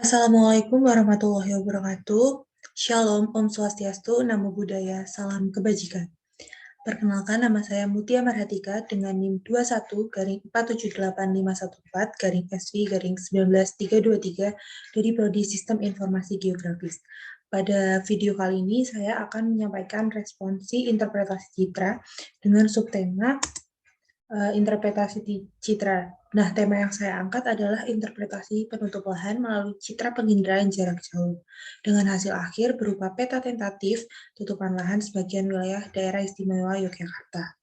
Assalamualaikum warahmatullahi wabarakatuh. Shalom, Om Swastiastu, Namo Buddhaya, Salam Kebajikan. Perkenalkan, nama saya Mutia Marhatika dengan NIM 21-4785114-SV-19323 dari Prodi Sistem Informasi Geografis. Pada video kali ini, saya akan menyampaikan responsi interpretasi citra dengan subtema interpretasi citra. Nah, tema yang saya angkat adalah interpretasi penutup lahan melalui citra penginderaan jarak jauh, dengan hasil akhir berupa peta tentatif tutupan lahan sebagian wilayah daerah istimewa Yogyakarta.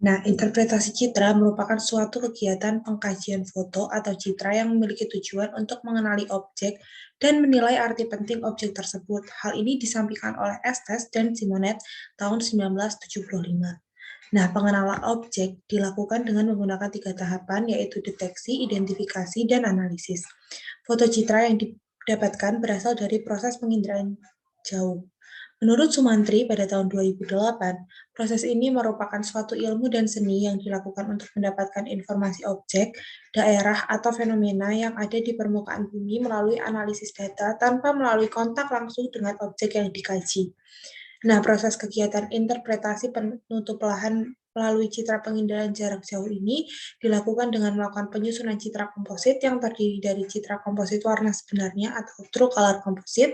Nah, interpretasi citra merupakan suatu kegiatan pengkajian foto atau citra yang memiliki tujuan untuk mengenali objek dan menilai arti penting objek tersebut. Hal ini disampaikan oleh Estes dan Simonet tahun 1975. Nah, pengenalan objek dilakukan dengan menggunakan 3 tahapan, yaitu deteksi, identifikasi, dan analisis. Foto citra yang didapatkan berasal dari proses penginderaan jauh. Menurut Sumantri pada tahun 2008, proses ini merupakan suatu ilmu dan seni yang dilakukan untuk mendapatkan informasi objek, daerah, atau fenomena yang ada di permukaan bumi melalui analisis data tanpa melalui kontak langsung dengan objek yang dikaji. Nah, proses kegiatan interpretasi penutup lahan melalui citra penginderaan jarak jauh ini dilakukan dengan melakukan penyusunan citra komposit yang terdiri dari citra komposit warna sebenarnya atau true color composite,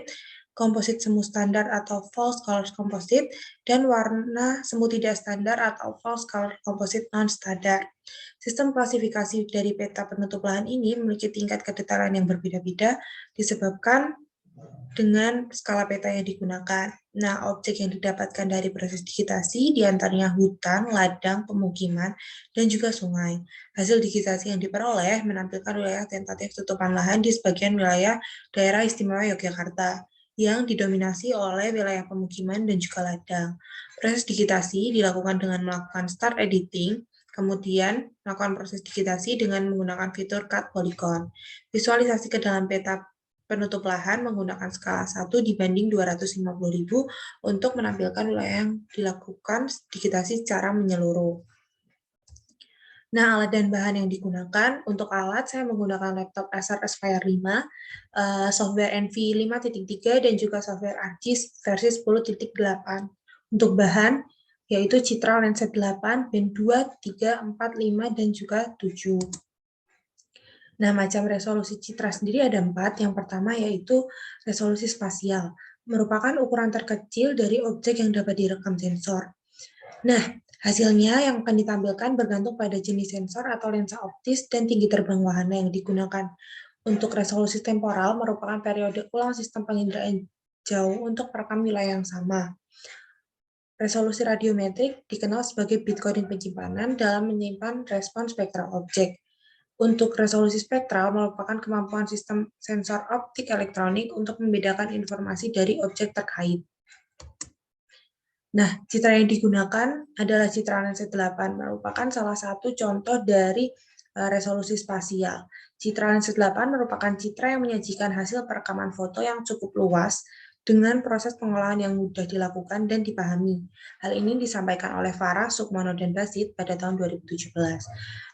komposit semu standar atau false color composite, dan warna semu tidak standar atau false color composite non-standar. Sistem klasifikasi dari peta penutup lahan ini memiliki tingkat kedetailan yang berbeda-beda disebabkan dengan skala peta yang digunakan. Nah, objek yang didapatkan dari proses digitasi diantaranya hutan, ladang, pemukiman, dan juga sungai. Hasil digitasi yang diperoleh menampilkan wilayah tentatif tutupan lahan di sebagian wilayah daerah istimewa Yogyakarta yang didominasi oleh wilayah pemukiman dan juga ladang. Proses digitasi dilakukan dengan melakukan start editing, kemudian melakukan proses digitasi dengan menggunakan fitur cut polygon. Visualisasi ke dalam peta penutup lahan menggunakan skala 1 dibanding 250.000 untuk menampilkan wilayah yang dilakukan digitasi secara menyeluruh. Nah, alat dan bahan yang digunakan, untuk alat saya menggunakan laptop Acer Aspire 5, software NV 5.3, dan juga software ArcGIS versi 10.8. Untuk bahan, yaitu citra lensa 8, band 2, 3, 4, 5, dan juga 7. Nah, macam resolusi citra sendiri ada 4. Yang pertama yaitu resolusi spasial, merupakan ukuran terkecil dari objek yang dapat direkam sensor. Nah, hasilnya yang akan ditampilkan bergantung pada jenis sensor atau lensa optis dan tinggi terbang wahana yang digunakan. Untuk resolusi temporal merupakan periode ulang sistem penginderaan jauh untuk merekam wilayah yang sama. Resolusi radiometrik dikenal sebagai bit coding penyimpanan dalam menyimpan respons spektral objek. Untuk resolusi spektral merupakan kemampuan sistem sensor optik elektronik untuk membedakan informasi dari objek terkait. Nah, citra yang digunakan adalah citra lensa 8, merupakan salah satu contoh dari resolusi spasial. Citra lensa 8 merupakan citra yang menyajikan hasil perekaman foto yang cukup luas dengan proses pengolahan yang mudah dilakukan dan dipahami. Hal ini disampaikan oleh Farah, Sukmono, dan Basit pada tahun 2017.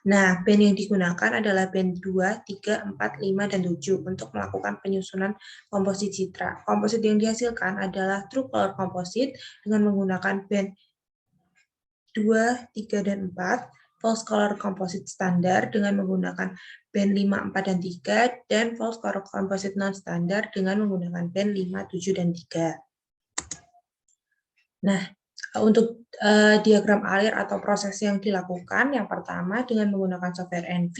Nah, band yang digunakan adalah band 2, 3, 4, 5, dan 7 untuk melakukan penyusunan komposit citra. Komposit yang dihasilkan adalah true color composite dengan menggunakan band 2, 3, dan 4, false color composite standar dengan menggunakan band 5, 4, dan 3, dan false color composite non-standar dengan menggunakan band 5, 7, dan 3. Nah, untuk diagram alir atau proses yang dilakukan, yang pertama dengan menggunakan software NV.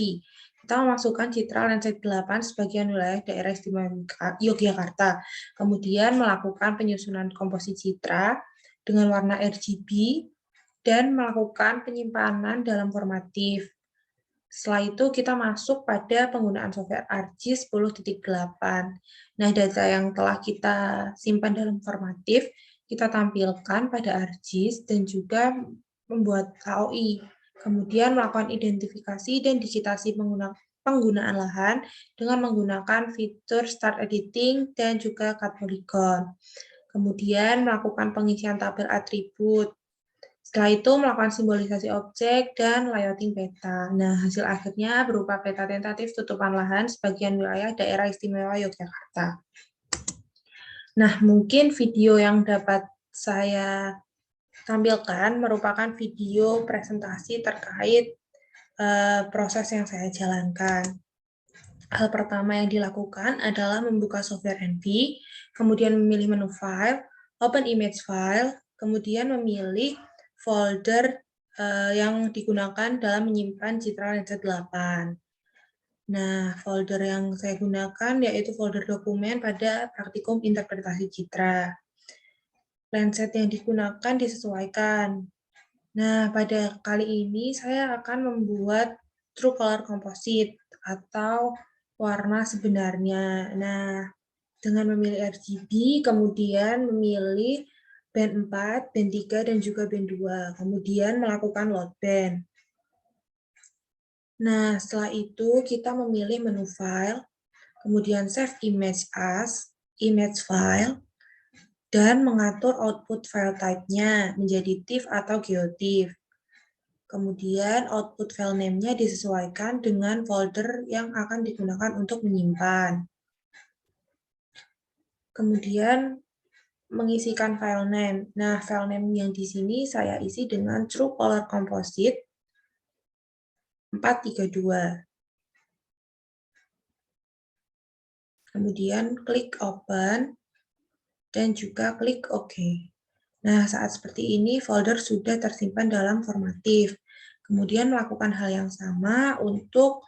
Kita memasukkan citra lensa 8 sebagian wilayah daerah istimewa Yogyakarta. Kemudian melakukan penyusunan komposit citra dengan warna RGB dan melakukan penyimpanan dalam formatif. Setelah itu kita masuk pada penggunaan software ArcGIS 10.8. Nah, data yang telah kita simpan dalam formatif, kita tampilkan pada ArcGIS dan juga membuat KOI. Kemudian melakukan identifikasi dan digitasi penggunaan lahan dengan menggunakan fitur Start Editing dan juga Cut Polygon. Kemudian melakukan pengisian tabel atribut Setelah itu melakukan simbolisasi objek dan layouting peta. Nah, hasil akhirnya berupa peta tentatif tutupan lahan sebagian wilayah Daerah Istimewa Yogyakarta. Nah, mungkin video yang dapat saya tampilkan merupakan video presentasi terkait proses yang saya jalankan. Hal pertama yang dilakukan adalah membuka software Envy, kemudian memilih menu file, open image file, kemudian memilih folder yang digunakan dalam menyimpan Citra Lensa 8. Nah, folder yang saya gunakan yaitu folder dokumen pada praktikum interpretasi citra. Lenset yang digunakan disesuaikan. Nah, pada kali ini saya akan membuat true color composite atau warna sebenarnya. Nah, dengan memilih RGB, kemudian memilih band 4, band 3, dan juga band 2. Kemudian melakukan load band. Nah, setelah itu kita memilih menu file, kemudian save image as, image file, dan mengatur output file type-nya menjadi TIFF atau GeoTIFF. Kemudian output file name-nya disesuaikan dengan folder yang akan digunakan untuk menyimpan. Kemudian mengisikan file name. Nah, file name yang di sini saya isi dengan True Color Composite 432. Kemudian klik open dan juga klik OK. Nah, saat seperti ini folder sudah tersimpan dalam formatif. Kemudian melakukan hal yang sama untuk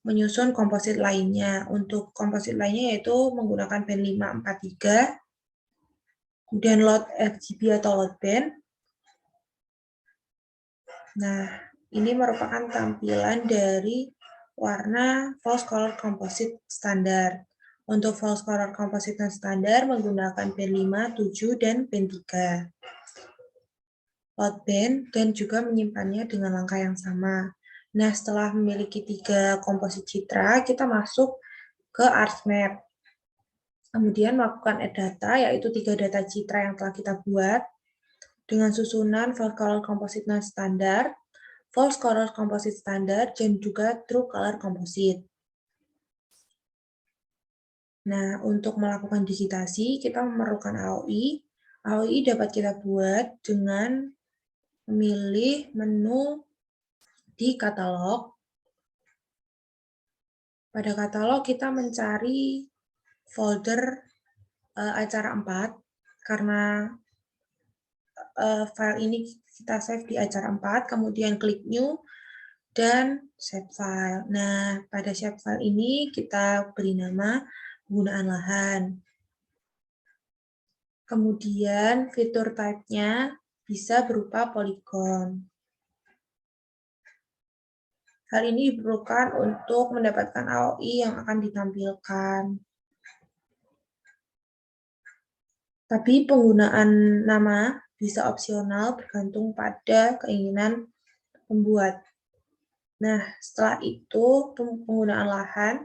menyusun komposit lainnya. Untuk komposit lainnya yaitu menggunakan band 543, kemudian load RGB atau load band. Nah, ini merupakan tampilan dari warna false color composite standar. Untuk false color composite standar menggunakan band 5, 7, dan band 3. Load band dan juga menyimpannya dengan langkah yang sama. Nah, setelah memiliki 3 komposit citra, kita masuk ke ArtsMap. Kemudian melakukan add data, yaitu 3 data citra yang telah kita buat, dengan susunan false color composite non-standar, false color composite standar, dan juga true color composite. Nah, untuk melakukan digitasi, kita memerlukan AOI. AOI dapat kita buat dengan memilih menu di katalog. Pada katalog kita mencari folder acara 4 karena file ini kita save di acara 4, kemudian klik new dan save file. Nah, pada save file ini kita beri nama penggunaan lahan. Kemudian fitur type-nya bisa berupa poligon. Hal ini diperlukan untuk mendapatkan AOI yang akan ditampilkan. Tapi penggunaan nama bisa opsional bergantung pada keinginan pembuat. Nah, setelah itu penggunaan lahan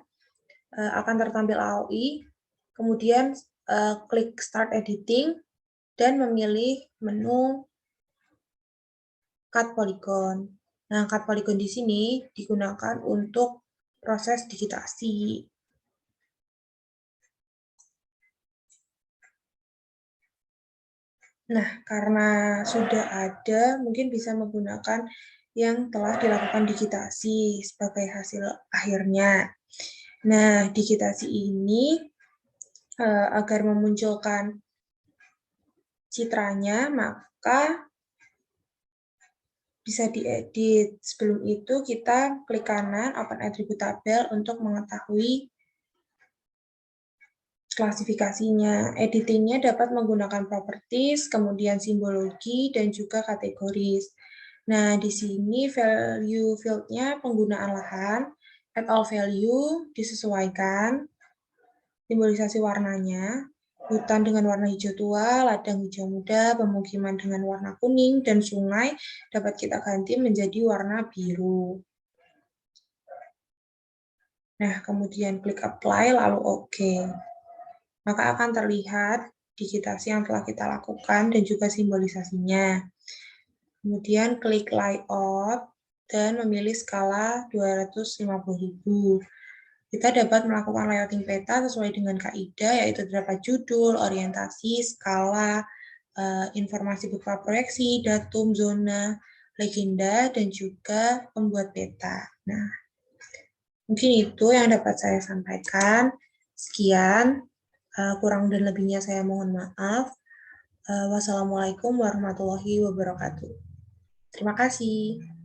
akan tertampil AOI, kemudian klik Start Editing, dan memilih menu Cut Polygon. Nah, Cut Polygon di sini digunakan untuk proses digitasi. Nah, karena sudah ada, mungkin bisa menggunakan yang telah dilakukan digitasi sebagai hasil akhirnya. Nah, digitasi ini agar memunculkan citranya, maka bisa diedit. Sebelum itu, kita klik kanan Open Attribute Tabel untuk mengetahui klasifikasinya. Editingnya dapat menggunakan properties, kemudian simbologi, dan juga kategoris. Nah, di sini value field-nya penggunaan lahan, add all value disesuaikan, simbolisasi warnanya, hutan dengan warna hijau tua, ladang hijau muda, pemukiman dengan warna kuning, dan sungai dapat kita ganti menjadi warna biru. Nah, kemudian klik apply, lalu OK. Maka akan terlihat digitasi yang telah kita lakukan dan juga simbolisasinya. Kemudian klik layout dan memilih skala 250.000. Kita dapat melakukan layouting peta sesuai dengan kaidah, yaitu terdapat judul, orientasi, skala, informasi berupa proyeksi, datum, zona, legenda, dan juga pembuat peta. Nah, mungkin itu yang dapat saya sampaikan. Sekian, kurang dan lebihnya saya mohon maaf. Wassalamualaikum warahmatullahi wabarakatuh. Terima kasih.